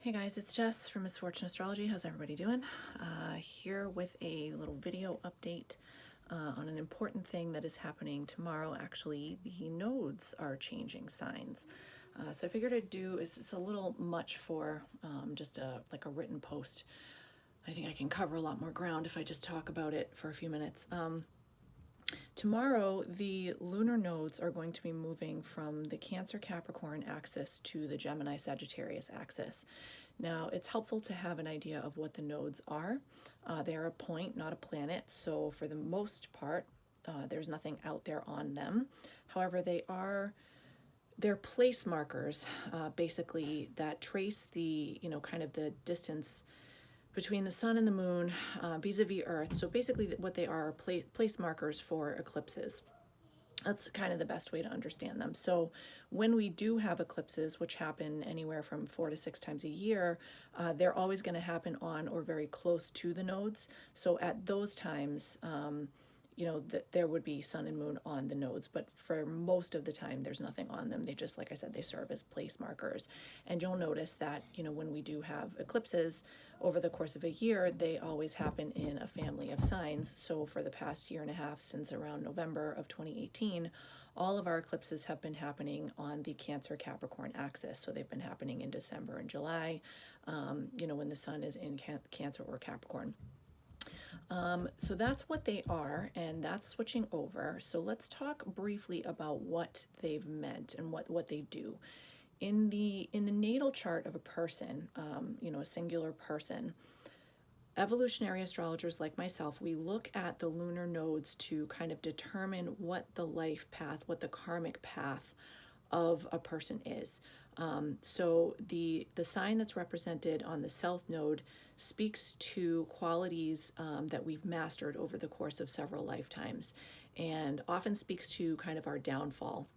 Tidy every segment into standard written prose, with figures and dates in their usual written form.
Hey guys, it's Jess from Misfortune Astrology. How's everybody doing? Here with a little video update on an important thing that is happening tomorrow. Actually, the nodes are changing signs. So I figured I'd do, it's a little much for just like a written post. I think I can cover a lot more ground if I just talk about it for a few minutes. Tomorrow, the lunar nodes are going to be moving from the Cancer Capricorn axis to the Gemini Sagittarius axis. Now, it's helpful to have an idea of what the nodes are. They are a point, not a planet, so for the most part, there's nothing out there on them. However, they're place markers, basically, that trace the, kind of the distance between the sun and the moon vis-a-vis Earth. So basically what they are place markers for eclipses. That's kind of the best way to understand them. So when we do have eclipses, which happen anywhere from 4 to 6 times a year, they're always going to happen on or very close to the nodes. So at those times, there would be sun and moon on the nodes, but for most of the time there's nothing on them. They just, like I said, they serve as place markers. And you'll notice that, when we do have eclipses over the course of a year, they always happen in a family of signs. So for the past year and a half, since around November of 2018, all of our eclipses have been happening on the Cancer Capricorn axis. So they've been happening in December and July, when the sun is in Cancer or Capricorn. So that's what they are, and that's switching over. So let's talk briefly about what they've meant and what they do. In the natal chart of a person, a singular person, evolutionary astrologers like myself, we look at the lunar nodes to kind of determine what the life path, what the karmic path of a person is. So the sign that's represented on the south node speaks to qualities that we've mastered over the course of several lifetimes, and often speaks to kind of our downfall.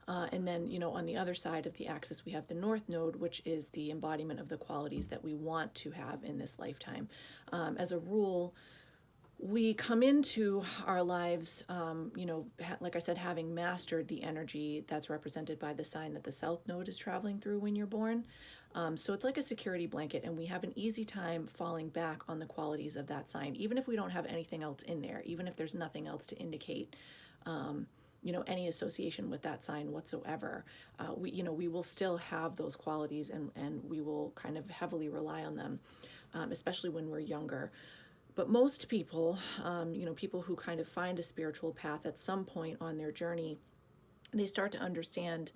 And then, on the other side of the axis, we have the north node, which is the embodiment of the qualities that we want to have in this lifetime. As a rule, we come into our lives, like I said, having mastered the energy that's represented by the sign that the south node is traveling through when you're born. So it's like a security blanket, and we have an easy time falling back on the qualities of that sign, even if we don't have anything else in there, even if there's nothing else to indicate, any association with that sign whatsoever. We will still have those qualities, and we will kind of heavily rely on them, especially when we're younger. But most people, people who kind of find a spiritual path at some point on their journey, they start to understand,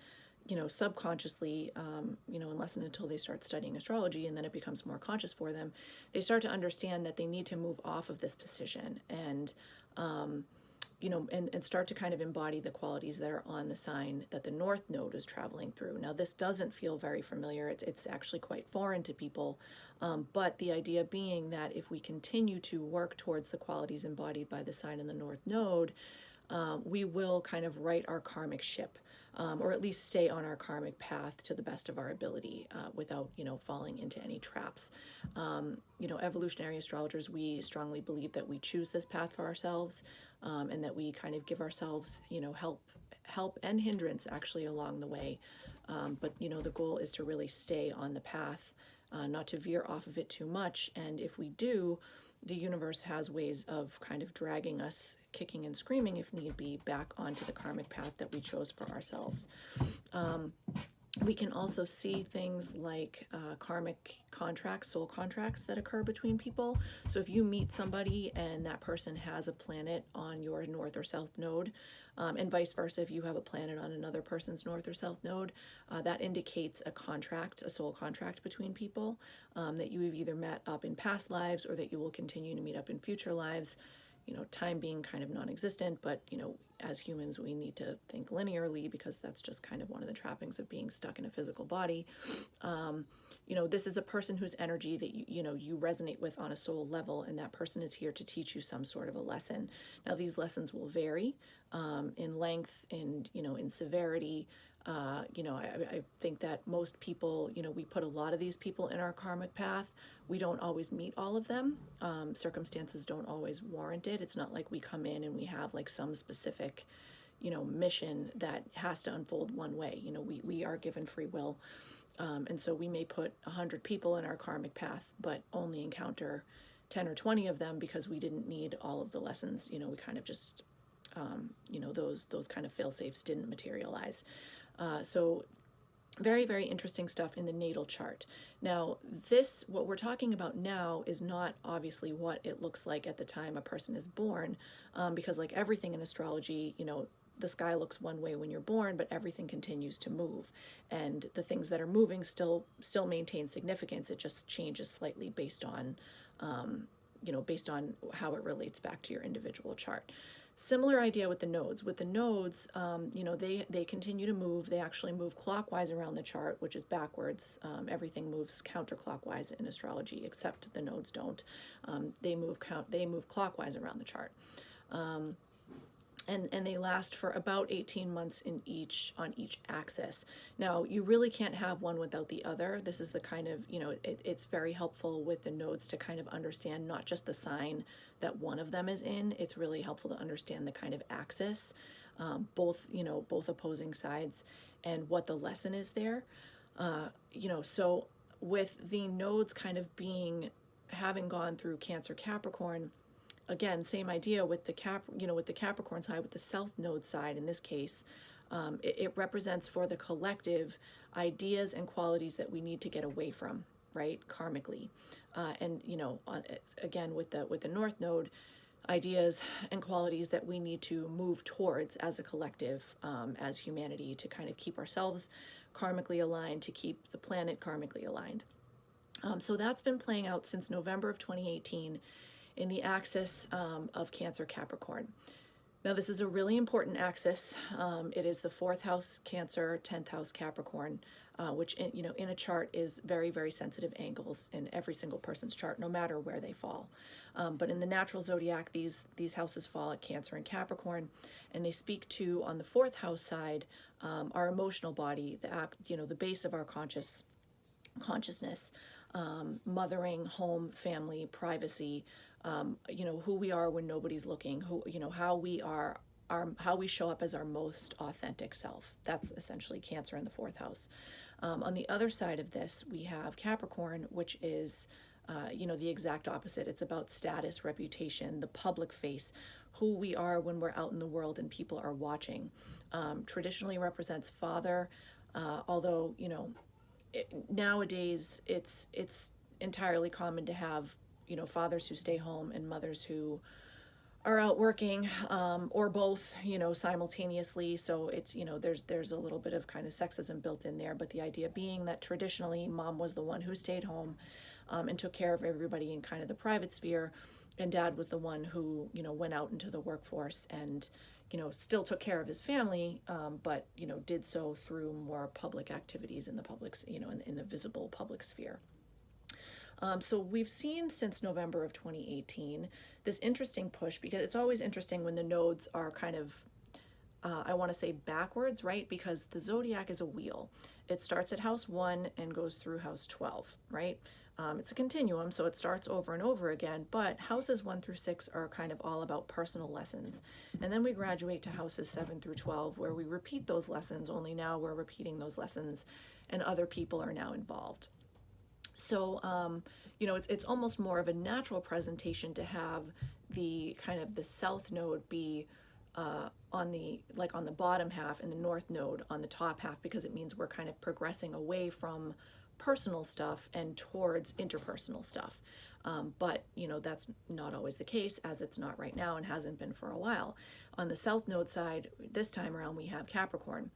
subconsciously, unless and until they start studying astrology, and then it becomes more conscious for them, they start to understand that they need to move off of this position and, and start to kind of embody the qualities that are on the sign that the north node is traveling through. Now, this doesn't feel very familiar. It's actually quite foreign to people. But the idea being that if we continue to work towards the qualities embodied by the sign in the north node, we will kind of right our karmic ship, or at least stay on our karmic path to the best of our ability, without, falling into any traps. Evolutionary astrologers, we strongly believe that we choose this path for ourselves, and that we kind of give ourselves, help and hindrance actually along the way. But, the goal is to really stay on the path, not to veer off of it too much. And if we do, the universe has ways of kind of dragging us, kicking and screaming if need be, back onto the karmic path that we chose for ourselves. We can also see things like karmic contracts, soul contracts that occur between people. So if you meet somebody and that person has a planet on your north or south node, and vice versa, if you have a planet on another person's north or south node, that indicates a contract, a soul contract between people, that you have either met up in past lives or that you will continue to meet up in future lives. Time being kind of non-existent, but, as humans, we need to think linearly because that's just kind of one of the trappings of being stuck in a physical body. This is a person whose energy that you resonate with on a soul level, and that person is here to teach you some sort of a lesson. Now, these lessons will vary in length and, in severity. I think that most people, we put a lot of these people in our karmic path. We don't always meet all of them. Circumstances don't always warrant it. It's not like we come in and we have like some specific, mission that has to unfold one way. We are given free will. And so we may put 100 people in our karmic path, but only encounter 10 or 20 of them because we didn't need all of the lessons. We kind of just, those kind of fail-safes didn't materialize. So very, very interesting stuff in the natal chart. Now, what we're talking about now is not obviously what it looks like at the time a person is born, because like everything in astrology, the sky looks one way when you're born, but everything continues to move. And the things that are moving still maintain significance. It just changes slightly based on, based on how it relates back to your individual chart. Similar idea with the nodes. With the nodes, they continue to move. They actually move clockwise around the chart, which is backwards. Everything moves counterclockwise in astrology, except the nodes don't. They move clockwise around the chart. And they last for about 18 months on each axis. Now, you really can't have one without the other. This is the kind of, it's very helpful with the nodes to kind of understand not just the sign that one of them is in. It's really helpful to understand the kind of axis, both opposing sides, and what the lesson is there. So with the nodes kind of having gone through Cancer, Capricorn, again, same idea with the Capricorn side, with the South Node side in this case. It represents for the collective ideas and qualities that we need to get away from, right, karmically. And again, with the North Node, ideas and qualities that we need to move towards as a collective, as humanity, to kind of keep ourselves karmically aligned, to keep the planet karmically aligned. So that's been playing out since November of 2018 in the axis of Cancer, Capricorn. Now, this is a really important axis. It is the 4th house Cancer, 10th house Capricorn, which in a chart is very, very sensitive angles in every single person's chart, no matter where they fall. But in the natural zodiac, these houses fall at Cancer and Capricorn, and they speak to, on the 4th house side, our emotional body, the base of our consciousness, mothering, home, family, privacy. Who we are when nobody's looking, how we show up as our most authentic self. That's essentially Cancer in the 4th house. On the other side of this, we have Capricorn, which is, the exact opposite. It's about status, reputation, the public face, who we are when we're out in the world and people are watching. Traditionally represents father, although, nowadays it's entirely common to have fathers who stay home and mothers who are out working, or both, simultaneously. So it's, there's a little bit of kind of sexism built in there, but the idea being that traditionally mom was the one who stayed home, and took care of everybody in kind of the private sphere, and dad was the one who, went out into the workforce and, still took care of his family, but, did so through more public activities in the public, in the visible public sphere. So we've seen since November of 2018 this interesting push, because it's always interesting when the nodes are kind of, I want to say backwards, right? Because the zodiac is a wheel. It starts at house 1 and goes through house 12, right? It's a continuum, so it starts over and over again, but houses 1 through 6 are kind of all about personal lessons. And then we graduate to houses 7 through 12, where we repeat those lessons, only now we're repeating those lessons and other people are now involved. So, it's almost more of a natural presentation to have the kind of the South Node be on the bottom half, and the North Node on the top half, because it means we're kind of progressing away from personal stuff and towards interpersonal stuff. But, that's not always the case, as it's not right now and hasn't been for a while. On the South Node side, this time around, we have Capricorn.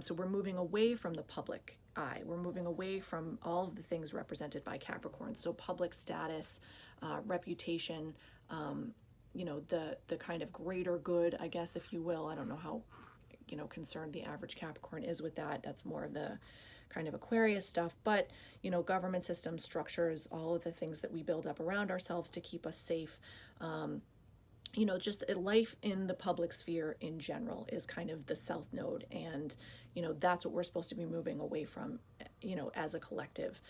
So we're moving away from the public eye. We're moving away from all of the things represented by Capricorn. So public status, reputation, the kind of greater good, I guess, if you will. I don't know how, concerned the average Capricorn is with that. That's more of the kind of Aquarius stuff, but, government systems, structures, all of the things that we build up around ourselves to keep us safe, just life in the public sphere in general is kind of the south node. And, that's what we're supposed to be moving away from, as a collective,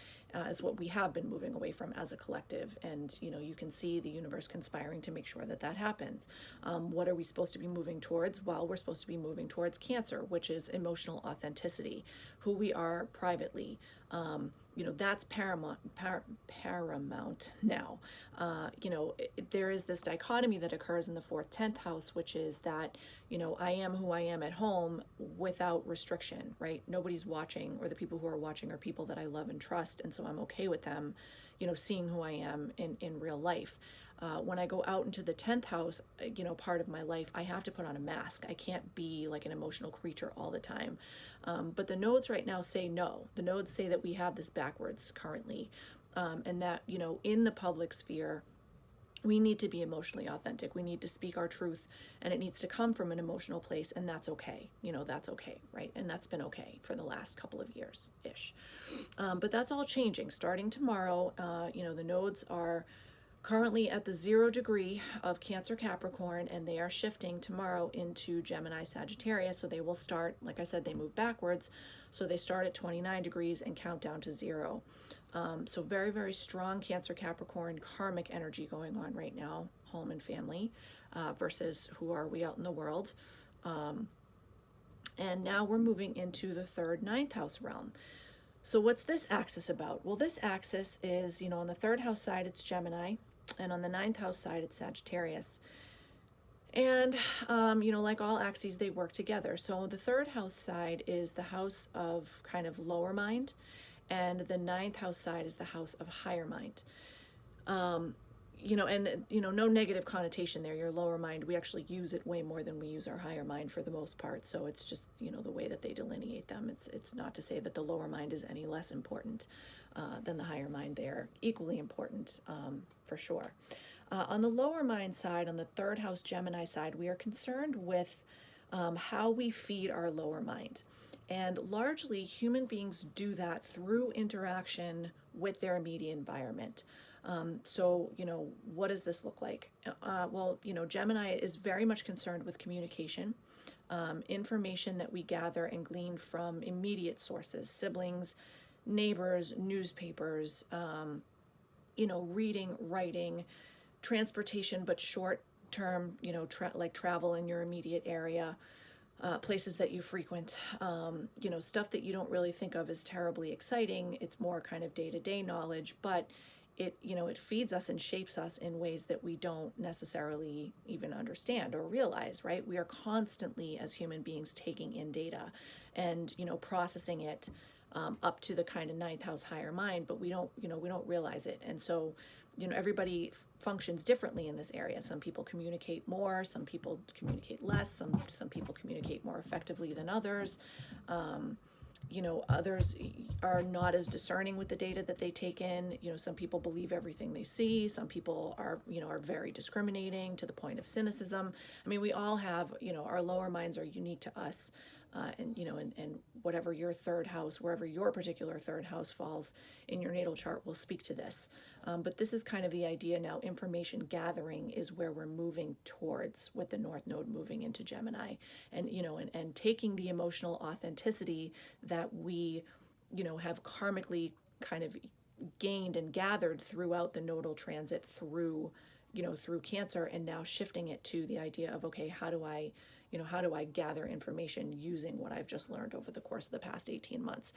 is what we have been moving away from as a collective. And, you can see the universe conspiring to make sure that that happens. What are we supposed to be moving towards? Well, we're supposed to be moving towards Cancer, which is emotional authenticity, who we are privately. That's paramount now. There is this dichotomy that occurs in the 4th, 10th house, which is that, I am who I am at home without restriction, right? Nobody's watching, or the people who are watching are people that I love and trust. And so I'm okay with them, seeing who I am in real life. When I go out into the 10th house, part of my life, I have to put on a mask. I can't be like an emotional creature all the time. But the nodes right now say no. The nodes say that we have this backwards currently. And that, in the public sphere, we need to be emotionally authentic. We need to speak our truth, and it needs to come from an emotional place, and that's okay. That's okay, right? And that's been okay for the last couple of years-ish. But that's all changing. Starting tomorrow, the nodes are currently at the 0 degree of Cancer Capricorn, and they are shifting tomorrow into Gemini Sagittarius. So they will start, like I said, they move backwards. So they start at 29 degrees and count down to 0. So very, very strong Cancer Capricorn karmic energy going on right now, home and family, versus who are we out in the world. And now we're moving into the 3rd, 9th house realm. So what's this axis about? Well, this axis is, on the 3rd house side, it's Gemini, and on the 9th house side, it's Sagittarius. And, like all axes, they work together. So the 3rd house side is the house of kind of lower mind, and the 9th house side is the house of higher mind. No negative connotation there. Your lower mind, we actually use it way more than we use our higher mind for the most part. So it's just, the way that they delineate them. It's not to say that the lower mind is any less important than the higher mind. They're equally important, for sure. On the lower mind side, on the 3rd house Gemini side, we are concerned with how we feed our lower mind. And largely, human beings do that through interaction with their immediate environment. So, what does this look like? Well, Gemini is very much concerned with communication, information that we gather and glean from immediate sources, siblings, neighbors, newspapers, reading, writing, transportation, but short term, like travel in your immediate area, places that you frequent, stuff that you don't really think of as terribly exciting. It's more kind of day-to-day knowledge, but it feeds us and shapes us in ways that we don't necessarily even understand or realize, right? We are constantly, as human beings, taking in data and, processing it up to the kind of 9th house higher mind, but we don't realize it. And so, everybody functions differently in this area. Some people communicate more, some people communicate less, some people communicate more effectively than others. Others are not as discerning with the data that they take in. Some people believe everything they see. Some people are very discriminating to the point of cynicism. I mean, we all have, our lower minds are unique to us. And whatever your 3rd house, wherever your particular 3rd house falls in your natal chart will speak to this. But this is kind of the idea now. Information gathering is where we're moving towards with the North Node moving into Gemini, and and taking the emotional authenticity that we have karmically kind of gained and gathered throughout the nodal transit through Cancer, and now shifting it to the idea of, okay, how do I gather information using what I've just learned over the course of the past 18 months?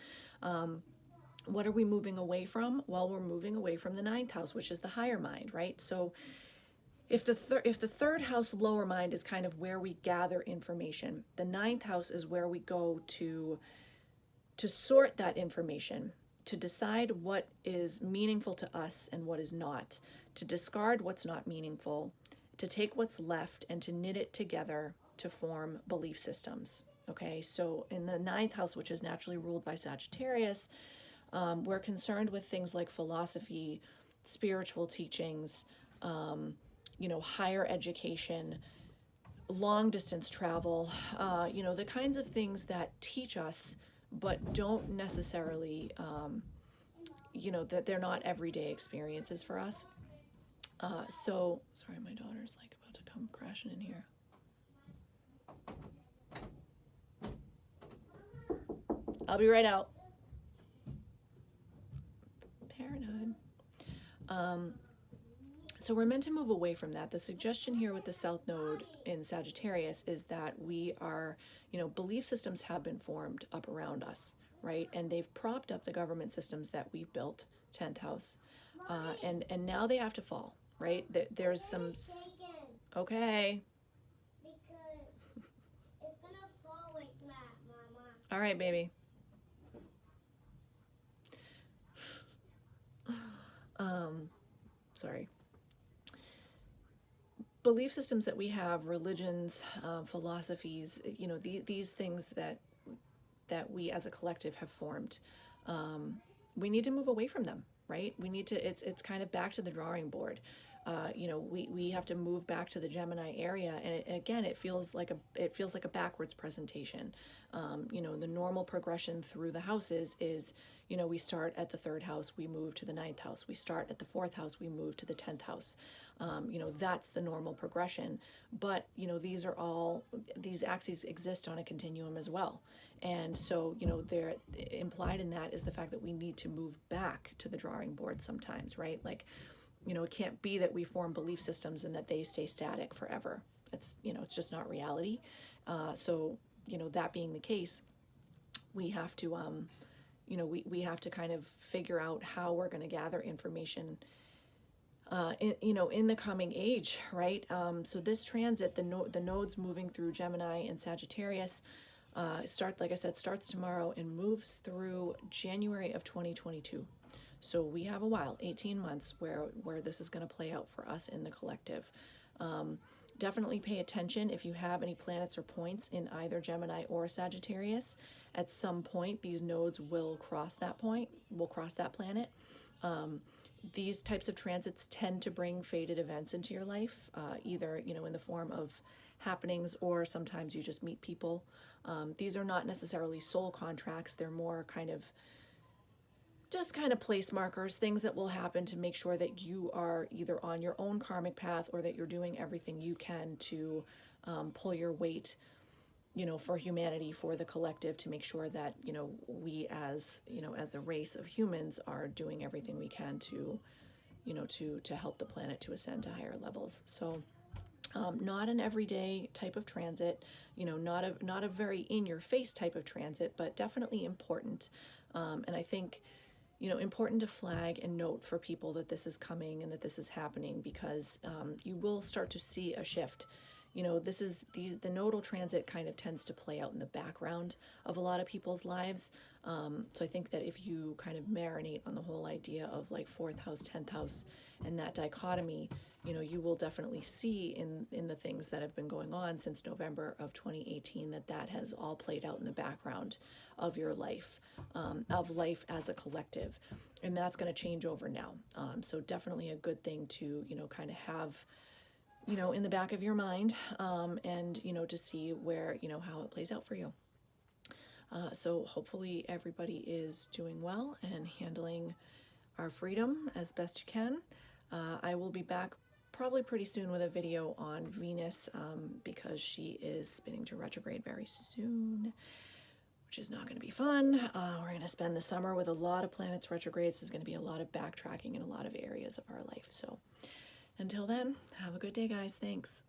What are we moving away from? Well, we're moving away from the 9th house, which is the higher mind, right? So if the 3rd house lower mind is kind of where we gather information, the 9th house is where we go to sort that information, to decide what is meaningful to us and what is not, to discard what's not meaningful, to take what's left and to knit it together to form belief systems. Okay, so in the 9th house, which is naturally ruled by Sagittarius, we're concerned with things like philosophy, spiritual teachings, higher education, long distance travel, the kinds of things that teach us but don't necessarily, that they're not everyday experiences for us. So, sorry, my daughter's like about to come crashing in here. I'll be right out. Parenthood. So we're meant to move away from that. The suggestion here with the South Node in Sagittarius is that we are, belief systems have been formed up around us, right? And they've propped up the government systems that we've built, 10th house. And now they have to fall, right? There's some... Okay. Because it's gonna fall like that, Mama. All right, baby. Sorry. Belief systems that we have, religions, philosophies, these things that we as a collective have formed, we need to move away from them, right? We need to, it's kind of back to the drawing board. We have to move back to the Gemini area, and again, it feels like a backwards presentation. The normal progression through the houses is, we start at the 3rd house, we move to the 9th house. We start at the 4th house, we move to the 10th house. That's the normal progression. But these axes exist on a continuum as well, and so they're implied in that is the fact that we need to move back to the drawing board sometimes, right? Like, it can't be that we form belief systems and that they stay static forever. It's just not reality. So that being the case, we have to we have to kind of figure out how we're going to gather information in the coming age, right? So this transit, the nodes moving through Gemini and Sagittarius, starts tomorrow and moves through January of 2022. So we have a while, 18 months, where this is going to play out for us in the collective. Definitely pay attention if you have any planets or points in either Gemini or Sagittarius. At some point, these nodes will cross that point, will cross that planet. These types of transits tend to bring fated events into your life, either, in the form of happenings, or sometimes you just meet people. These are not necessarily soul contracts. They're more kind of place markers, things that will happen to make sure that you are either on your own karmic path or that you're doing everything you can to pull your weight, for humanity, for the collective, to make sure that, we as a race of humans are doing everything we can to, to help the planet to ascend to higher levels. So not an everyday type of transit, not a very in-your-face type of transit, but definitely important. And I think, important to flag and note for people that this is coming and that this is happening, because you will start to see a shift. The nodal transit kind of tends to play out in the background of a lot of people's lives. So I think that if you kind of marinate on the whole idea of like 4th house, 10th house, and that dichotomy, you will definitely see in the things that have been going on since November of 2018 that has all played out in the background of your life, of life as a collective. And that's going to change over now. So definitely a good thing to, kind of have, in the back of your mind, and, to see where, how it plays out for you. So hopefully everybody is doing well and handling our freedom as best you can. I will be back probably pretty soon with a video on Venus, because she is spinning to retrograde very soon, which is not going to be fun. We're going to spend the summer with a lot of planets retrogrades. There's going to be a lot of backtracking in a lot of areas of our life. So until then, have a good day, guys. Thanks.